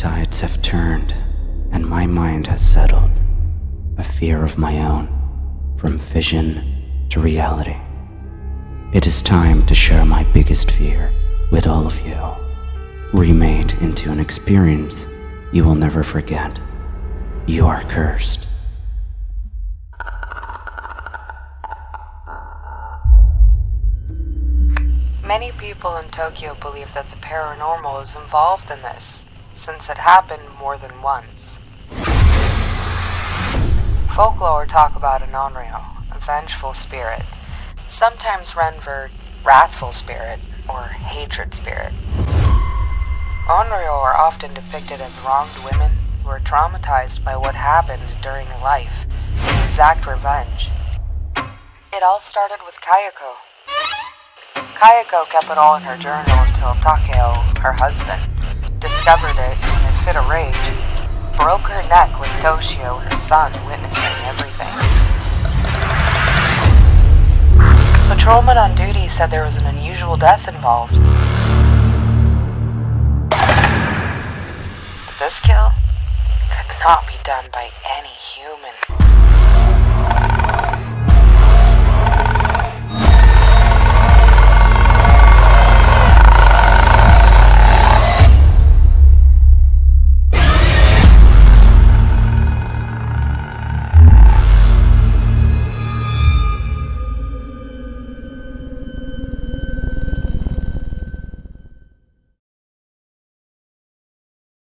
tides have turned, and my mind has settled. A fear of my own, from vision to reality. It is time to share my biggest fear with all of you, remade into an experience you will never forget. You are cursed. Many people in Tokyo believe that the paranormal is involved in this, since it happened more than once. Folklore talk about an onryo, a vengeful spirit, sometimes rendered wrathful spirit or hatred spirit. Onryo are often depicted as wronged women who are traumatized by what happened during life and exact revenge. It all started with Kayako. Kayako kept it all in her journal until Takeo, her husband, discovered it and in a fit of rage, broke her neck with Toshio, her son, witnessing everything. Patrolman on duty said there was an unusual death involved. But this kill could not be done by any human.